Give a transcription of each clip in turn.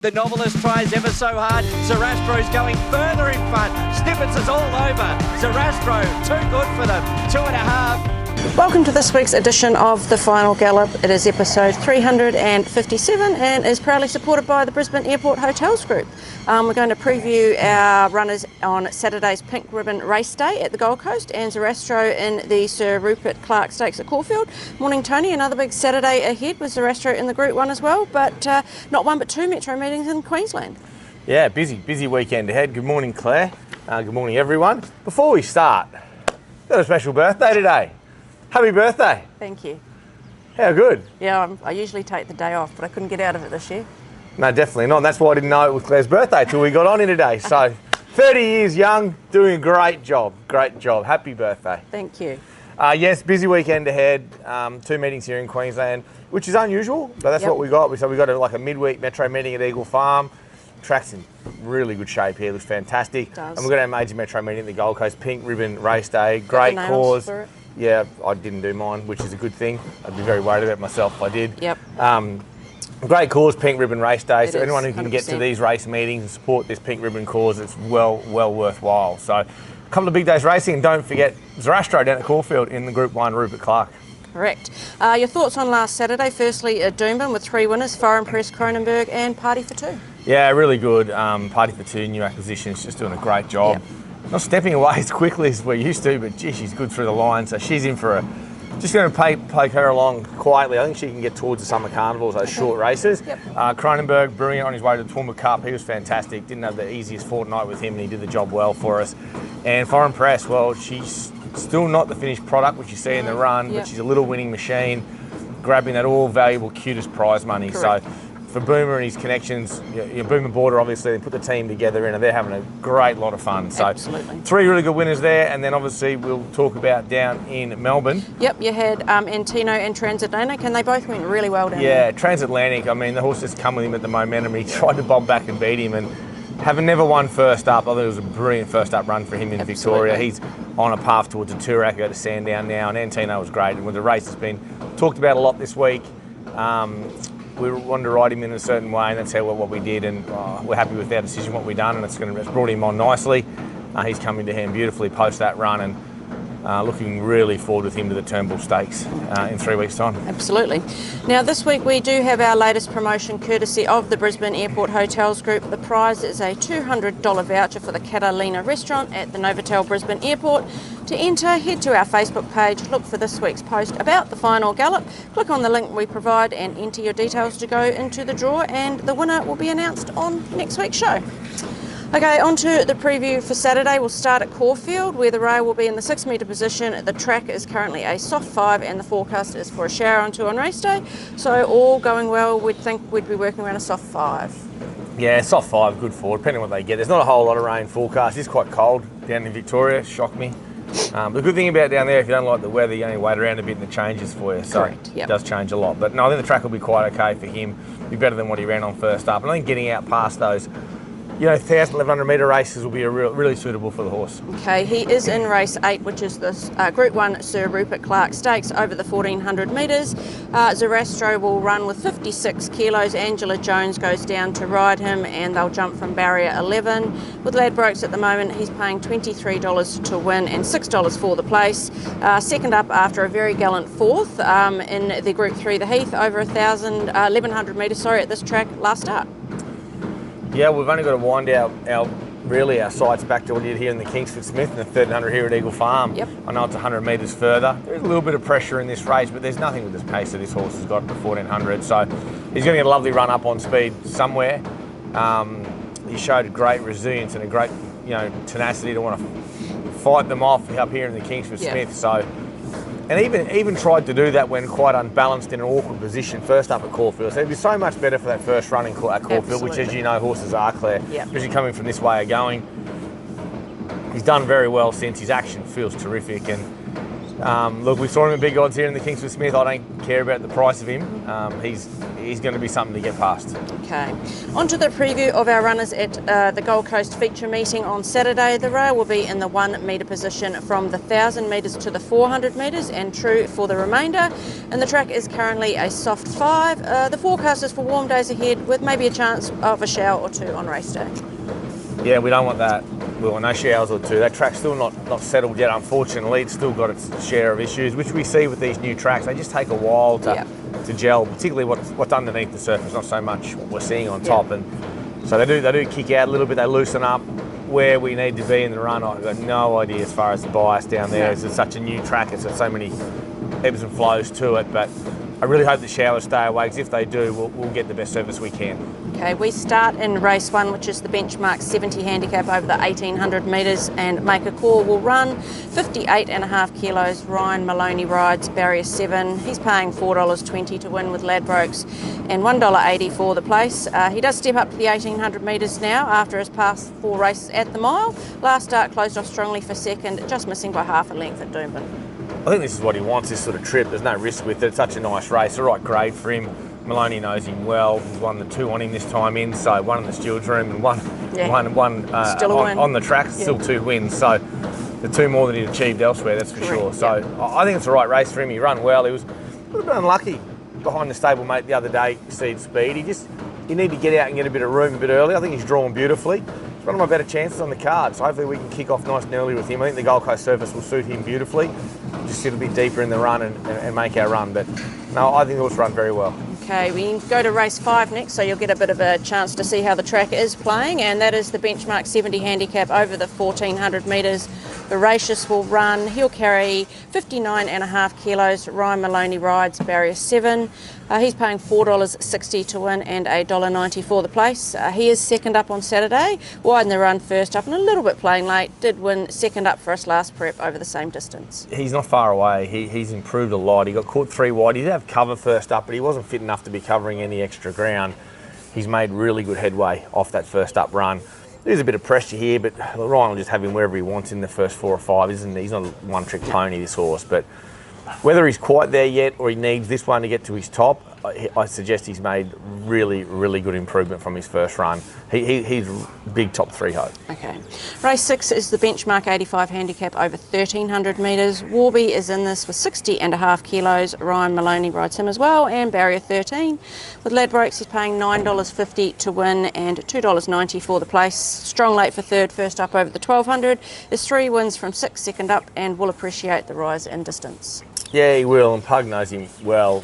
The novelist tries ever so hard. Zarastro's going further in front. Snippets is all over. Zarastro, too good for them. 2.5. Welcome to this week's edition of the Final Gallop. It is episode 357 and is proudly supported by the Brisbane Airport Hotels Group. We're going to preview our runners on Saturday's Pink Ribbon Raceday at the Gold Coast and Zarastro in the Sir Rupert Stakes at Caulfield. Morning, Tony. Another big Saturday ahead with Zarastro in the Group 1 as well, but not one but two metro meetings in Queensland. Yeah, busy weekend ahead. Good morning, Claire. Good morning, everyone. Before we start, got a special birthday today. Happy birthday. Thank you. How good? Yeah, I usually take the day off, but I couldn't get out of it this year. No, definitely not. And that's why I didn't know it was Claire's birthday till we got on here today. So 30 years young, doing a great job. Great job. Happy birthday. Thank you. Yes, busy weekend ahead. Two meetings here in Queensland, which is unusual, but that's what we got. So we got like a midweek metro meeting at Eagle Farm. Track's in really good shape here. Looks fantastic. And we've got our major metro meeting at the Gold Coast, Pink Ribbon Raceday. Great cause. Yeah, I didn't do mine, which is a good thing. I'd be very worried about myself if I did. Yep. Great cause, Pink Ribbon Raceday. So is, anyone who can 100%. get to these race meetings and support this Pink Ribbon cause, it's well worthwhile. So a couple of big days racing, and don't forget Zarastro down at Caulfield in the Group 1 Rupert Clark. Correct. Your thoughts on last Saturday? Firstly, Doomben with three winners, Foreign Press, Cronenberg and Party for Two. Yeah, really good. Party for Two, new acquisition. She's just doing a great job. Yep. Not stepping away as quickly as we're used to, but gee, she's good through the line. So she's in for just going to poke her along quietly. I think she can get towards the summer carnivals, those short races. Yep. Cronenberg, brilliant on his way to the Toowoomba Cup. He was fantastic. Didn't have the easiest fortnight with him, and he did the job well for us. And Foreign Press, well, she's still not the finished product, which you see in the run, but she's a little winning machine, grabbing that all valuable, cutest prize money. Correct. So for Boomer and his connections, Boomer Border, obviously, they put the team together and they're having a great lot of fun. So absolutely. Three really good winners there, and then obviously we'll talk about down in Melbourne. Yep, you had Antino and Transatlantic, and they both went really well down there. Yeah, Transatlantic, I mean, the horse just come with him at the momentum. He tried to bob back and beat him, and having never won first up, I think it was a brilliant first up run for him in Victoria. He's on a path towards a Toorak, go to Sandown now, and Antino was great. And with the race, has been talked about a lot this week. We wanted to ride him in a certain way, and that's what we did, and we're happy with our decision, what we've done, and it's brought him on nicely. He's coming to hand beautifully post that run, and looking really forward with him to the Turnbull Stakes in 3 weeks' time. Absolutely. Now this week we do have our latest promotion courtesy of the Brisbane Airport Hotels Group. The prize is a $200 voucher for the Catalina restaurant at the Novotel Brisbane Airport. To enter, head to our Facebook page, look for this week's post about the Final Gallop, click on the link we provide and enter your details to go into the draw, and the winner will be announced on next week's show. Okay, on to the preview for Saturday. We'll start at Caulfield, where the rail will be in the 6 metre position. The track is currently a soft 5 and the forecast is for a shower on 2 on race day. So all going well, we'd think we'd be working around a soft 5. Yeah, soft 5, good forward, depending on what they get. There's not a whole lot of rain forecast. It's quite cold down in Victoria, shocked me. The good thing about down there, if you don't like the weather, you only wait around a bit and it changes for you. So correct, yep. It does change a lot. But no, I think the track will be quite okay for him. Be better than what he ran on first up. And I think getting out past those 1,000, 1,100 metre races will be really suitable for the horse. Okay, he is in race 8, which is the Group 1 Sir Rupert Stakes over the 1,400 metres. Zarastro will run with 56 kilos. Angela Jones goes down to ride him, and they'll jump from barrier 11. With Ladbrokes at the moment, he's paying $23 to win and $6 for the place. Second up after a very gallant fourth in the Group 3, the Heath, over 1,100 metres at this track last start. Yeah, we've only got to wind our sights back to what you did here in the Kingsford Smith and the 1,300 here at Eagle Farm. Yep. I know it's 100 metres further. There's a little bit of pressure in this race, but there's nothing with the pace that this horse has got at the 1,400. So he's going to get a lovely run up on speed somewhere. He showed great resilience and a great, tenacity to want to fight them off up here in the Kingsford Smith. So. And even tried to do that when quite unbalanced in an awkward position first up at Caulfield. So it'd be so much better for that first run at Caulfield, absolutely. which, as you know, horses are, Claire, yep. especially coming from this way of going. He's done very well since. His action feels terrific, and Look, we saw him at big odds here in the Kingsford Smith. I don't care about the price of him. He's going to be something to get past. Okay. On to the preview of our runners at the Gold Coast feature meeting on Saturday. The rail will be in the 1 metre position from the 1,000 metres to the 400 metres and true for the remainder. And the track is currently a soft 5. The forecast is for warm days ahead with maybe a chance of a shower or 2 on race day. Yeah, we don't want that. We want no showers or 2. That track's still not settled yet, unfortunately. It's still got its share of issues, which we see with these new tracks. They just take a while to gel, particularly what's underneath the surface, not so much what we're seeing on top. And so they do kick out a little bit, they loosen up where we need to be in the run. I've got no idea as far as the bias down there. It's such a new track, it's got so many ebbs and flows to it, but I really hope the showers stay away, because if they do, we'll get the best service we can. Okay, we start in race 1, which is the benchmark 70 handicap over the 1,800 metres, and Make a Call will run 58.5 kilos. Ryan Maloney rides barrier 7. He's paying $4.20 to win with Ladbrokes and $1.80 for the place. He does step up to the 1,800 metres now after his past 4 races at the mile. Last start closed off strongly for second, just missing by half a length at Doomben. I think this is what he wants, this sort of trip. There's no risk with it. It's such a nice race, the right grade for him. Maloney knows him well. He's won the 2 on him this time in, so 1 in the stewards room and one on the track. Still 2 wins, so the 2 more than he'd achieved elsewhere, that's for sure. So I think it's the right race for him. He ran well. He was a little bit unlucky behind the stablemate the other day, exceed speed. You need to get out and get a bit of room a bit early. I think he's drawn beautifully. It's one of my better chances on the card, so hopefully we can kick off nice and early with him. I think the Gold Coast surface will suit him beautifully. Just sit a bit deeper in the run and make our run. But no, I think he'll run very well. Okay, we go to race 5 next, so you'll get a bit of a chance to see how the track is playing, and that is the benchmark 70 handicap over the 1,400 metres. Voracious will run. He'll carry 59.5 kilos. Ryan Maloney rides barrier 7. He's paying $4.60 to win and $1.90 for the place. He is second up on Saturday, widened the run first up and a little bit playing late. Did win second up for us last prep over the same distance. He's not far away. He's improved a lot. He got caught 3 wide. He did have cover first up, but he wasn't fit enough to be covering any extra ground. He's made really good headway off that first up run. There's a bit of pressure here, but Ryan will just have him wherever he wants in the first 4 or 5, isn't he? He's not a one-trick pony, this horse, but whether he's quite there yet or he needs this one to get to his top, I suggest he's made really, really good improvement from his first run. He's big top 3 hope. Okay. Race 6 is the benchmark 85 handicap over 1,300 metres. Warby is in this with 60.5 kilos. Ryan Maloney rides him as well, and barrier 13. With Ladbrokes, he's paying $9.50 to win and $2.90 for the place. Strong late for third, first up over the 1,200. There's 3 wins from 6 second up, and will appreciate the rise in distance. Yeah, he will, and Pug knows him well.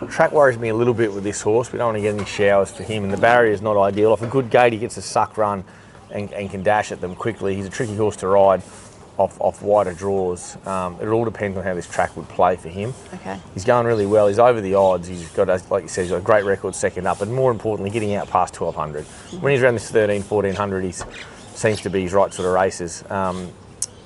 Track worries me a little bit with this horse. We don't want to get any showers for him, and the barrier is not ideal. Off a good gate, he gets a suck run and can dash at them quickly. He's a tricky horse to ride off wider draws. It all depends on how this track would play for him. Okay. He's going really well. He's over the odds. He's got, like you said, he's got a great record second up, and more importantly, getting out past 1,200. When he's around this 1,100, he seems to be his right sort of races.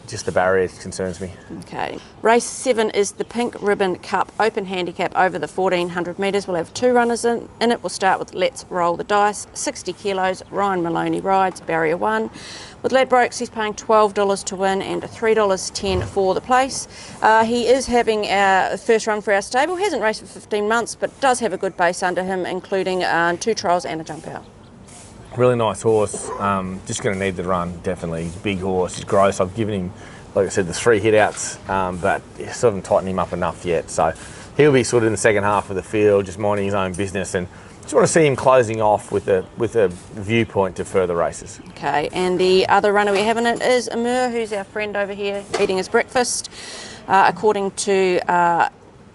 Just the barrier concerns me. Okay. Race 7 is the Pink Ribbon Cup Open Handicap over the 1,400 metres. We'll have 2 runners in it. We'll start with Let's Roll the Dice. 60 kilos. Ryan Maloney rides barrier 1. With Ladbrokes, he's paying $12 to win and $3.10 for the place. He is having our first run for our stable. Hasn't raced for 15 months, but does have a good base under him, including 2 trials and a jump out. Really nice horse. Just going to need the run, definitely. He's a big horse. He's gross. I've given him, like I said, the 3 hit-outs, but still haven't tightened him up enough yet. So he'll be sort of in the second half of the field, just minding his own business, and just want to see him closing off with a viewpoint to further races. Okay, and the other runner we have in it is Amur, who's our friend over here eating his breakfast. According to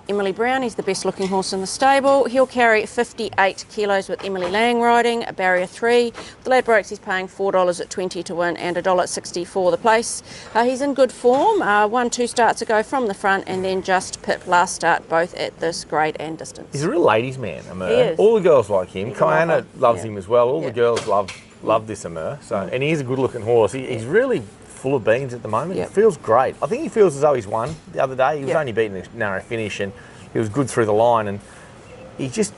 Emily Brown, he's the best looking horse in the stable. He'll carry 58 kilos with Emily Lang riding, a barrier 3. With the Ladbrokes, he's paying $4.20 to win and $1.60 for the place. He's in good form. 1-2 starts ago from the front, and then just pipped last start, both at this grade and distance. He's a real ladies' man, Amur. He is. All the girls like him. Kiana loves him as well. All the Yeah. girls love this Amur. So, and he is a good looking horse. He's really full of beans at the moment. Yep. He feels great. I think he feels as though he's won the other day. He was only beaten a narrow finish, and he was good through the line, and he just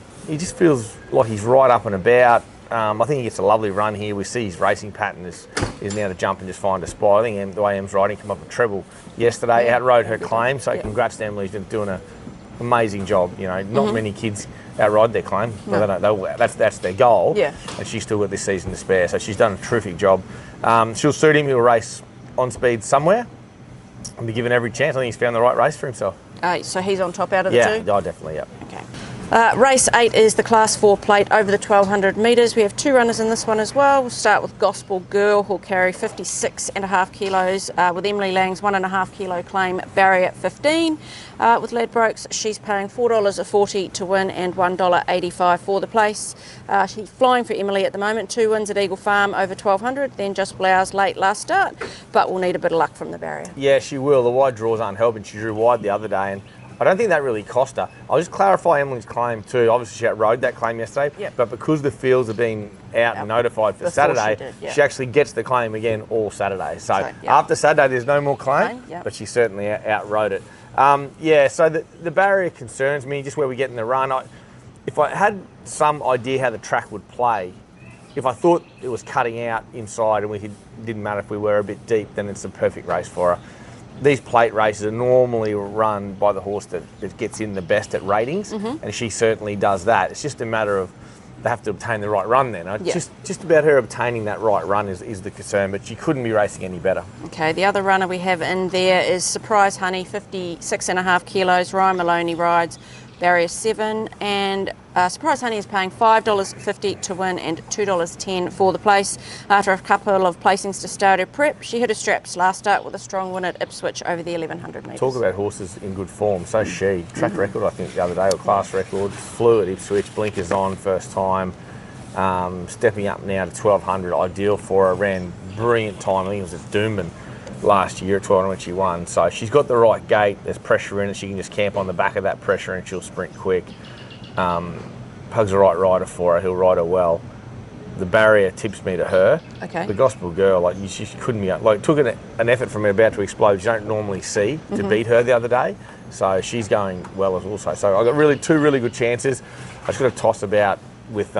feels like he's right up and about. I think he gets a lovely run here. We see his racing pattern is now to jump and just find a spot. I think the way Em's riding, come up a treble yesterday, outrode her claim. So congrats to Emily, she's doing an amazing job. You know, not many kids outride their claim. No. That's their goal. Yeah. And she's still got this season to spare. So she's done a terrific job. She'll suit him. He'll race on speed somewhere and be given every chance. I think he's found the right race for himself. So he's on top out of the two? Yeah, definitely, yeah. Okay. Race 8 is the Class 4 plate over the 1200 metres. We have 2 runners in this one as well. We'll start with Gospel Girl, who'll carry 56.5 kilos, with Emily Lang's 1.5 kilo claim, barrier at 15. With Ladbrokes, she's paying $4.40 to win and $1.85 for the place. She's flying for Emily at the moment. 2 wins at Eagle Farm over 1200, then just Blowers late last start, but we'll need a bit of luck from the barrier. Yeah, she will. The wide draws aren't helping. She drew wide the other day, and I don't think that really cost her. I'll just clarify Emily's claim too. Obviously, she outrode that claim yesterday, but because the fields have been out and notified for Saturday, she actually gets the claim again all Saturday. So after Saturday, there's no more claim, but she certainly outrode it. So the barrier concerns me, just where we get in the run. If I had some idea how the track would play, if I thought it was cutting out inside and didn't matter if we were a bit deep, then it's a perfect race for her. These plate races are normally run by the horse that gets in the best at ratings, and she certainly does that. It's just a matter of they have to obtain the right run then. Just about her obtaining that right run is the concern, but she couldn't be racing any better. Okay, the other runner we have in there is Surprise Honey, 56.5 kilos. Ryan Maloney rides, barrier 7, and Surprise Honey is paying $5.50 to win and $2.10 for the place. After a couple of placings to start her prep, she hit her straps last start with a strong win at Ipswich over the 1100 metres. Talk about horses in good form, so she. Track record, I think, the other day, or class record, flew at Ipswich, blinkers on first time, stepping up now to 1200, ideal for her, ran brilliant time. I think it was at Doomben last year at 1200 when she won. So she's got the right gait, there's pressure in it, she can just camp on the back of that pressure and she'll sprint quick. Pug's the right rider for her, he'll ride her well. The barrier tips me to her. Okay. The Gospel Girl, she couldn't be, took an effort from her about to explode you don't normally see to beat her the other day. So she's going well as also. So I got two really good chances. I just got to toss about with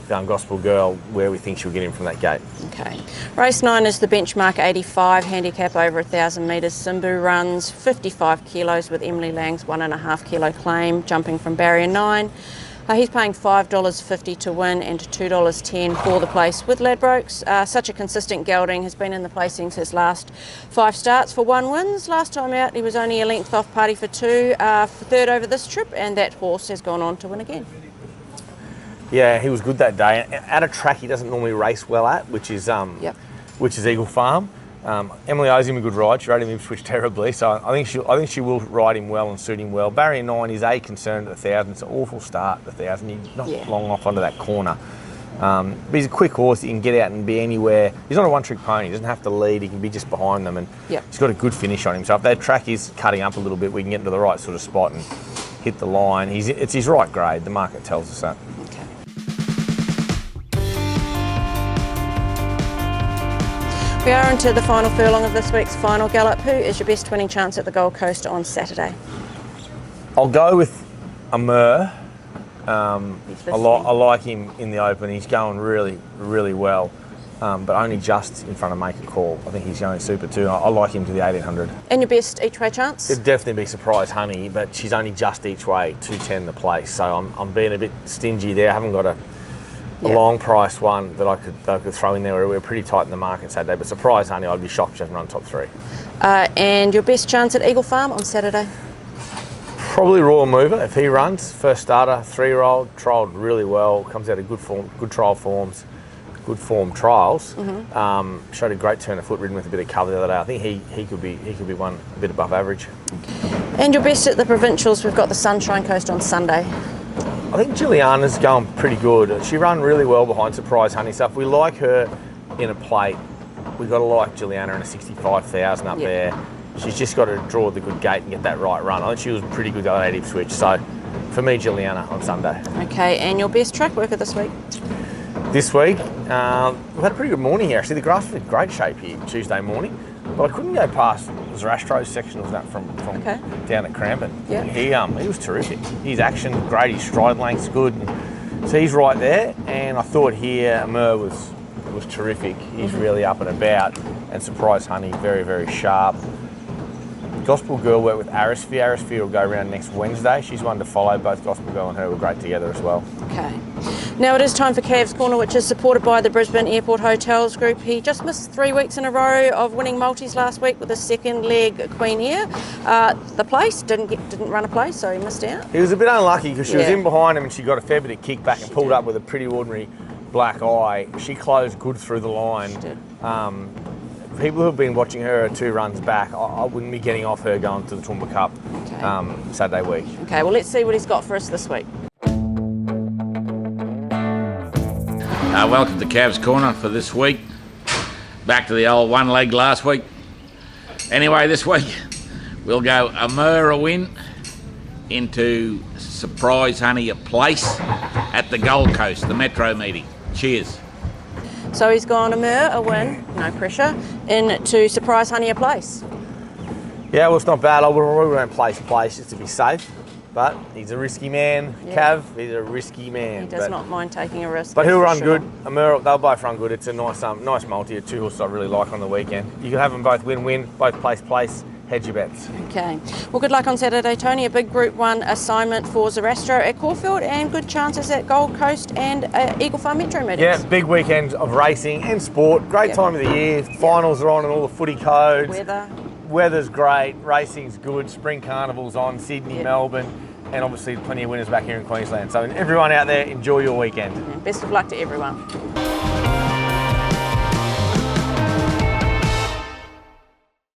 Gospel Girl where we think she'll get in from that gate. Okay. Race 9 is the Benchmark 85, handicap over 1,000 metres. Simbu runs 55 kilos with Emily Lang's 1.5 kilo claim, jumping from barrier 9. He's paying $5.50 to win and $2.10 for the place with Ladbrokes. Such a consistent gelding, has been in the placings his last 5 starts for 1 wins. Last time out he was only a length off party for 2, for 3rd over this trip, and that horse has gone on to win again. Yeah, he was good that day. At a track he doesn't normally race well at, which is Eagle Farm. Emily owes him a good ride. She rode him Ipswich terribly, so I think she will ride him well and suit him well. Barrier 9 is a concern at the 1,000. It's an awful start at the 1,000. He's not long off onto that corner. But he's a quick horse. He can get out and be anywhere. He's not a one-trick pony. He doesn't have to lead. He can be just behind them, and he's got a good finish on him. So if that track is cutting up a little bit, we can get into the right sort of spot and hit the line. It's his right grade. The market tells us that. We are into the final furlong of this week's Final Gallop. Who is your best winning chance at the Gold Coast on Saturday? I'll go with Amur. I like him in the open. He's going really, really well, but only just in front of Make a Call. I think he's going super too. I like him to the 1800. And your best each way chance? It'd definitely be Surprise Honey, but she's only just each way, 210 the place. So I'm being a bit stingy there. I haven't got a long priced one that I could throw in there. We're pretty tight in the market Saturday, but Surprise Honey, I'd be shocked if she hasn't run top 3. And your best chance at Eagle Farm on Saturday? Probably Royal Mover if he runs. First starter, 3-year-old, trialled really well, comes out of good form, good trial forms, good form trials. Showed a great turn of foot, ridden with a bit of cover the other day. I think he could be one a bit above average. And your best at the Provincials, we've got the Sunshine Coast on Sunday. I think Juliana's going pretty good. She ran really well behind Surprise Honey. So if we like her in a plate, we've got to like Juliana in a 65,000 up there. She's just got to draw the good gate and get that right run. I think she was pretty good going at Ipswich. So for me, Juliana on Sunday. Okay, and your best track worker this week? This week, we've had a pretty good morning here. Actually, the grass was in great shape here Tuesday morning. But I couldn't go past Zarastro's sectionals from down at Crampton. He was terrific. His action great, his stride length's good. And So he's right there, and I thought here Amur was terrific. He's really up and about, and Surprise Honey, very, very sharp. Gospel Girl worked with Arisphere. Arisphere will go around next Wednesday. She's one to follow. Both Gospel Girl and her were great together as well. Okay. Now it is time for Cav's Corner, which is supported by the Brisbane Airport Hotels Group. He just missed 3 weeks in a row of winning multis last week with his second leg Queen Air. The place didn't run a place, so he missed out. He was a bit unlucky because she was in behind him and she got a fair bit of kickback and pulled up with a pretty ordinary black eye. She closed good through the line. She did. People who've been watching her 2 runs back, I wouldn't be getting off her going to the Toowoomba Cup Saturday week. Okay, well, let's see what he's got for us this week. Welcome to Cav's Corner for this week. Back to the old one leg last week. Anyway, this week we'll go Amur a win into Surprise Honey a place at the Gold Coast, the Metro meeting. Cheers. So he's gone Amur a win, no pressure, into Surprise Honey a place. Yeah, well, it's not bad. I wouldn't place just to be safe. But he's a risky man. Yeah. Cav, he's a risky man. He does not mind taking a risk. But he'll run sure. good. Amur, they'll both run good. It's a nice multi, a 2 horses I really like on the weekend. You can have them both win-win, both place, hedge your bets. Okay. Well, good luck on Saturday, Tony. A big Group 1 assignment for Zarastro at Caulfield and good chances at Gold Coast and Eagle Farm Metro meetings. Yeah, big weekend of racing and sport. Great time of the year. Finals are on and all the footy codes. Weather's great. Racing's good. Spring Carnival's on. Sydney, Melbourne. And obviously plenty of winners back here in Queensland. So everyone out there, enjoy your weekend. Best of luck to everyone.